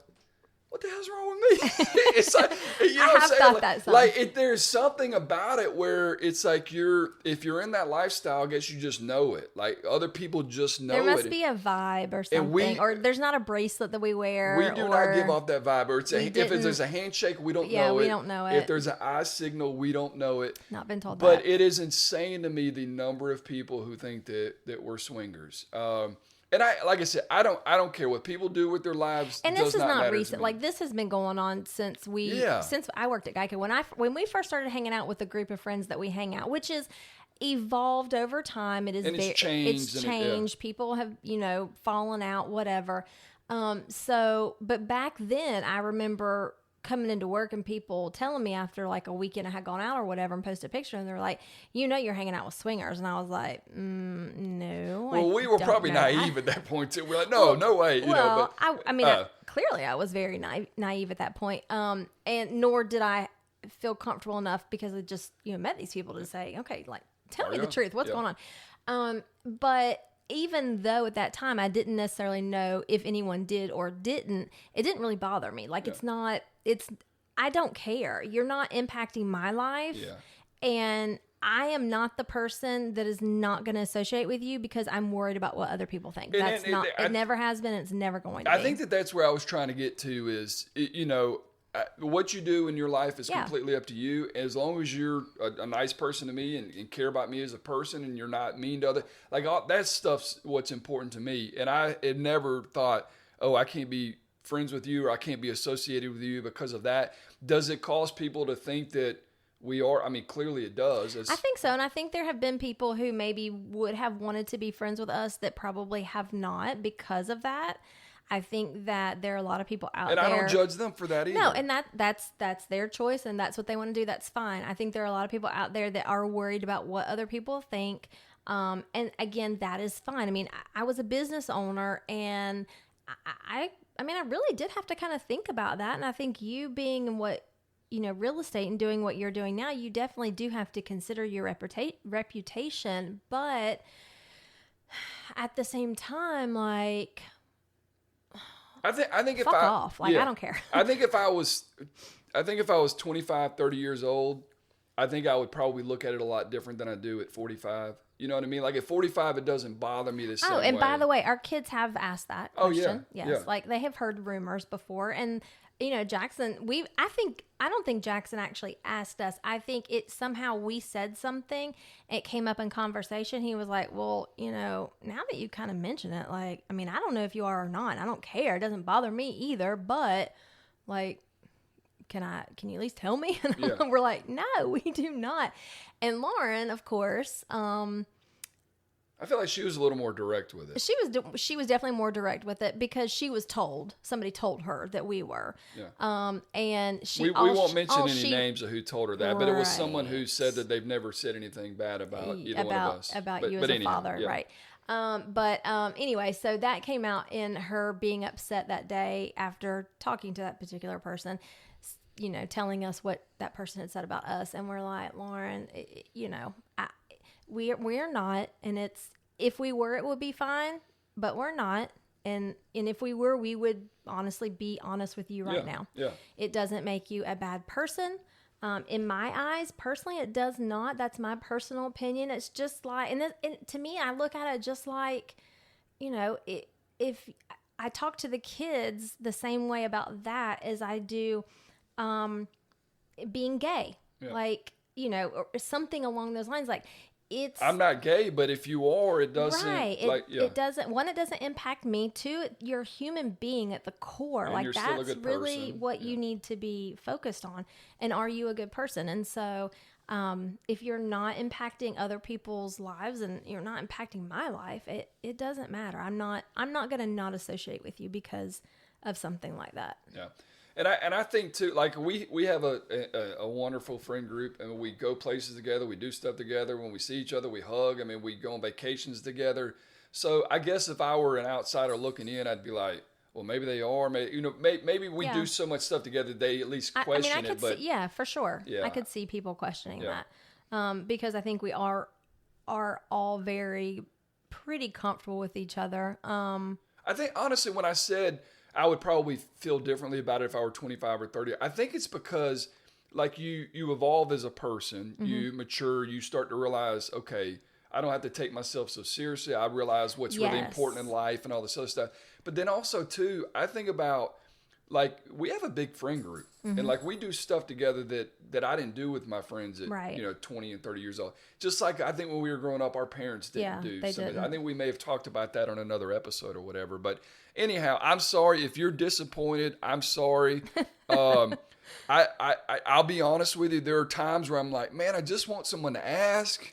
what the hell's wrong with me? It's like, you know I what I'm have saying? thought that some. Like there's something about it where it's like if you're in that lifestyle, I guess you just know it. Like other people just know it. There must be a vibe or something, or there's not a bracelet that we wear. We do not give off that vibe. Or if there's a handshake, we don't know it. We don't know it. If there's an eye signal, we don't know it. Not been told but that. But it is insane to me the number of people who think that we're swingers. And like I said, I don't care what people do with their lives. And this is not recent. Like this has been going on since I worked at Geico. When we first started hanging out with a group of friends that we hang out, which is evolved over time. It is it's changed. People have, fallen out, whatever. But back then I remember coming into work and people telling me after like a weekend I had gone out or whatever and posted a picture and they were like, you're hanging out with swingers. And I was like, no. Well, we were probably naive at that point too. We're like, no way. Clearly I was very naive at that point. And nor did I feel comfortable enough because I just, met these people to say, okay, like tell me the truth. What's going on? But even though at that time I didn't necessarily know if anyone did or didn't, it didn't really bother me. Like I don't care. You're not impacting my life. Yeah. And I am not the person that is not going to associate with you because I'm worried about what other people think. It never has been. It's never going to be. I think that's where I was trying to get to is, what you do in your life is completely up to you. As long as you're a nice person to me and care about me as a person and you're not mean to other, like all that stuff's what's important to me. And I had never thought, oh, I can't be friends with you or I can't be associated with you because of that. Does it cause people to think that we are? I mean, clearly it does. I think so. And I think there have been people who maybe would have wanted to be friends with us that probably have not because of that. I think that there are a lot of people out there. And I don't judge them for that either. No, and that's their choice and that's what they want to do. That's fine. I think there are a lot of people out there that are worried about what other people think. And again, that is fine. I mean, I was a business owner and I really did have to kind of think about that. And I think you being in real estate and doing what you're doing now, you definitely do have to consider your reputation. But at the same time, like, I think if fuck off. Like, I don't care. I think if I was 25, 30 years old, I think I would probably look at it a lot different than I do at 45. You know what I mean? Like at 45, it doesn't bother me the same way. Oh, and by the way, our kids have asked that question. Yeah. Yes. Yeah. Like they have heard rumors before. And, Jackson, I don't think Jackson actually asked us. I think somehow we said something. It came up in conversation. He was like, well, now that you kind of mention it, like, I mean, I don't know if you are or not. I don't care. It doesn't bother me either. But like, can you at least tell me? And we're like, no, we do not. And Lauren, of course, I feel like she was a little more direct with it. She was definitely more direct with it because she was told. Somebody told her that we were. Yeah. And she. We won't mention any names of who told her that, but it was someone who said that they've never said anything bad about either one of us. About you as a father, right? Anyway, so that came out in her being upset that day after talking to that particular person. Telling us what that person had said about us, and we're like, Lauren, we're not, and if we were, it would be fine, but we're not, and if we were, we would honestly be honest with you right now. Yeah. It doesn't make you a bad person. In my eyes, personally, it does not. That's my personal opinion. It's just like, and to me, I look at it just like, if I talk to the kids the same way about that as I do being gay, like, or something along those lines. Like, I'm not gay, but if you are, it doesn't. Right. It doesn't. One, it doesn't impact me. Two, you're a human being at the core. And like that's really what you need to be focused on. And are you a good person? And so, if you're not impacting other people's lives and you're not impacting my life, it doesn't matter. I'm not going to not associate with you because of something like that. Yeah. And I think too, like we have a wonderful friend group, and we go places together, we do stuff together. When we see each other, we hug. I mean, we go on vacations together. So I guess if I were an outsider looking in, I'd be like, well, maybe they are. Maybe we do so much stuff together, they at least question it. But yeah, for sure. Yeah. I could see people questioning that because I think we are all pretty comfortable with each other. I think honestly, when I said I would probably feel differently about it if I were 25 or 30. I think it's because like you evolve as a person, you mature, you start to realize, okay, I don't have to take myself so seriously. I realize what's really important in life and all this other stuff. But then also too, I think about like we have a big friend group and like we do stuff together that I didn't do with my friends at 20 and 30 years old. Just like I think when we were growing up, our parents didn't do. They didn't. I think we may have talked about that on another episode or whatever. But anyhow, I'm sorry if you're disappointed. I'm sorry. I'll be honest with you. There are times where I'm like, man, I just want someone to ask.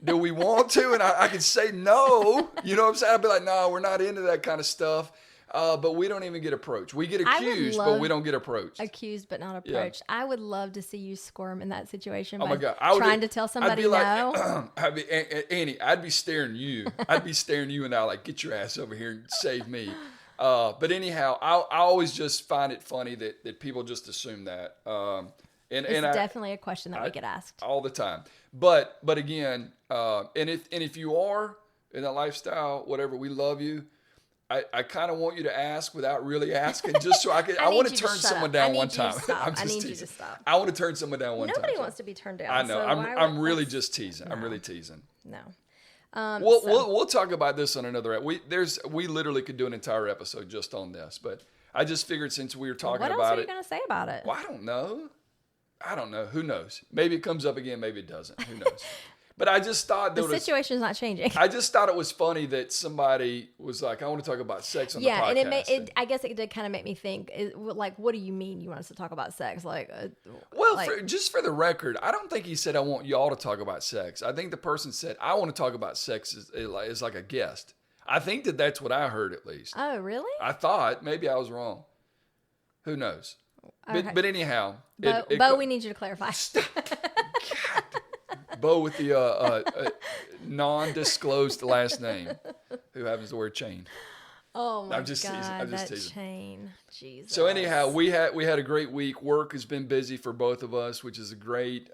Do we want to? And I can say no. You know what I'm saying? I'd be like, no, we're not into that kind of stuff. But we don't even get approached. We get accused, but we don't get approached. Accused, but not approached. Yeah. I would love to see you squirm in that situation. Oh my God! Trying to tell somebody no. Annie, I'd be staring you. I'd be staring you, and I like get your ass over here and save me. But anyhow, I always just find it funny that people just assume that. It's definitely a question that we get asked all the time. But again, and if you are in that lifestyle, whatever, we love you. I kind of want you to ask without really asking, just so I can. I want to turn someone down one time. I need you to stop. I want to turn someone down one time. Nobody wants to be turned down. I know. So I'm really just teasing. No. I'm really teasing. No. We'll talk about this on another. We literally could do an entire episode just on this, but I just figured since we were talking about it. What else are you going to say about it? Well, I don't know. Who knows? Maybe it comes up again. Maybe it doesn't. Who knows? But I just thought the situation's not changing. I just thought it was funny that somebody was like, "I want to talk about sex on the podcast." Yeah, and I guess it did kind of make me think, like, what do you mean you want us to talk about sex? Just for the record, I don't think he said I want y'all to talk about sex. I think the person said I want to talk about sex as like a guest. I think that's what I heard at least. Oh, really? I thought maybe I was wrong. Who knows? Okay. But anyhow, Bo, we need you to clarify. God. Bo with the non-disclosed last name, who happens to wear a chain. Oh my God, that chain. Jesus. So anyhow, we had a great week. Work has been busy for both of us, which is great.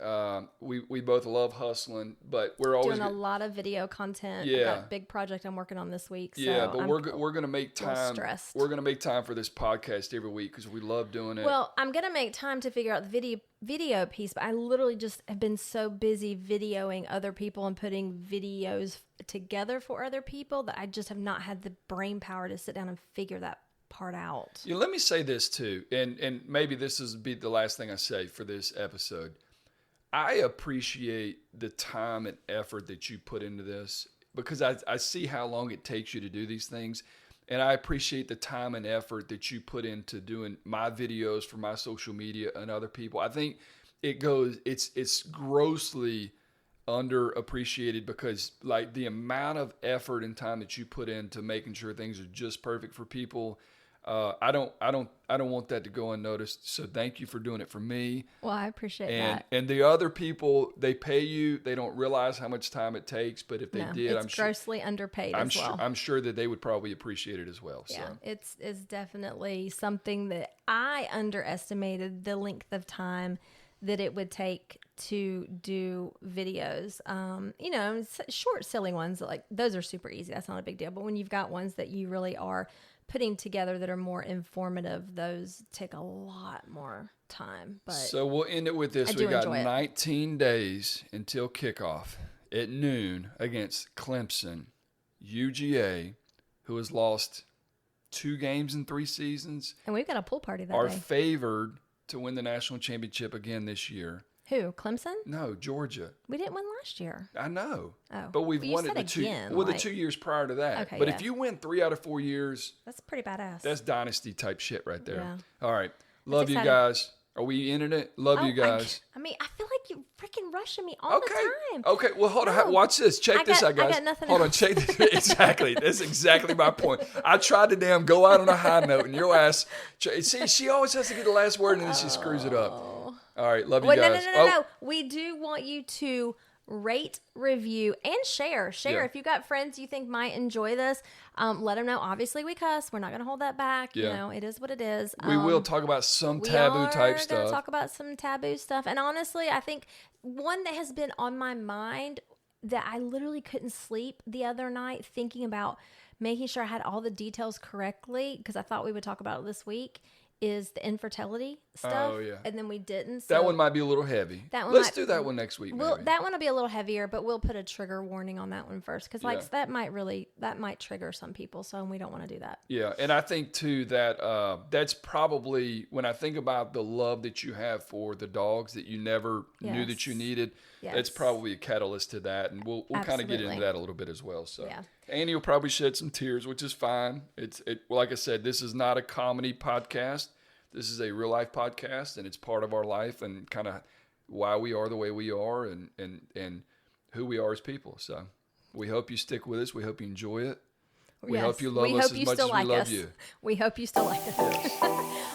We both love hustling, but we're always doing a lot of video content. Yeah, I've got a big project I'm working on this week. So yeah, but we're gonna make time. We're gonna make time for this podcast every week because we love doing it. Well, I'm gonna make time to figure out the video piece, but I literally just have been so busy videoing other people and putting videos together for other people that I just have not had the brain power to sit down and figure that part out. Yeah, let me say this too, and maybe this is be the last thing I say for this episode. I appreciate the time and effort that you put into this because I see how long it takes you to do these things, and I appreciate the time and effort that you put into doing my videos for my social media and other people. I think it's grossly underappreciated because like the amount of effort and time that you put into making sure things are just perfect for people, I don't want that to go unnoticed. So thank you for doing it for me. Well, I appreciate that. And the other people, they pay you, they don't realize how much time it takes, but if they did, I'm sure grossly underpaid as well. I'm sure that they would probably appreciate it as well. Yeah, so. it's definitely something that I underestimated the length of time that it would take to do videos. Short, silly ones, like those are super easy. That's not a big deal. But when you've got ones that you really are putting together that are more informative, those take a lot more time. But so we'll end it with this. We got 19 days until kickoff at noon against Clemson, UGA, who has lost 2 games in 3 seasons. And we've got a pool party that day. Are day. favored to win the national championship again this year. Who? Clemson? No, Georgia. We didn't win last year. I know. Oh. But we've won it the 2 years prior to that. Okay, but if you win 3 out of 4 years, that's pretty badass. That's dynasty type shit right there. Yeah. All right. Love you guys. Are we in it? Love you guys. I feel like you're freaking rushing me all the time. Okay. Well, hold on. Watch this. Check this out, guys. I got nothing hold on. Check this. Exactly. That's exactly my point. I tried to damn go out on a high note, and your ass. See, she always has to get the last word, and then she screws it up. All right. Love you guys. No. We do want you to rate, review, and share. If you got friends you think might enjoy this, let them know. Obviously, we cuss. We're not going to hold that back. Yeah. You know, it is what it is. We will talk about some taboo type stuff. We're going to talk about some taboo stuff. And honestly, I think one that has been on my mind that I literally couldn't sleep the other night thinking about making sure I had all the details correctly, because I thought we would talk about it this week, is the infertility stuff. Oh, yeah. And then we didn't. So that one might be a little heavy. Let's do that one next week. That one will be a little heavier, but we'll put a trigger warning on that one first, because that might trigger some people, so we don't want to do that. Yeah, and I think too that that's probably, when I think about the love that you have for the dogs that you never knew that you needed, that's probably a catalyst to that, and we'll kind of get into that a little bit as well. So Annie will probably shed some tears, which is fine. Like I said, this is not a comedy podcast. This is a real life podcast, and it's part of our life and kind of why we are the way we are and who we are as people. So we hope you stick with us. We hope you enjoy it. We hope you love us as much as we love you. We hope you still like us. Yes.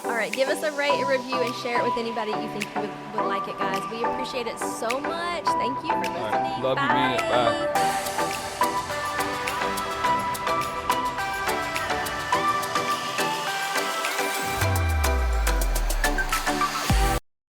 All right. Give us a rate, a review, and share it with anybody you think would like it, guys. We appreciate it so much. Thank you for listening. Love you, man. Bye.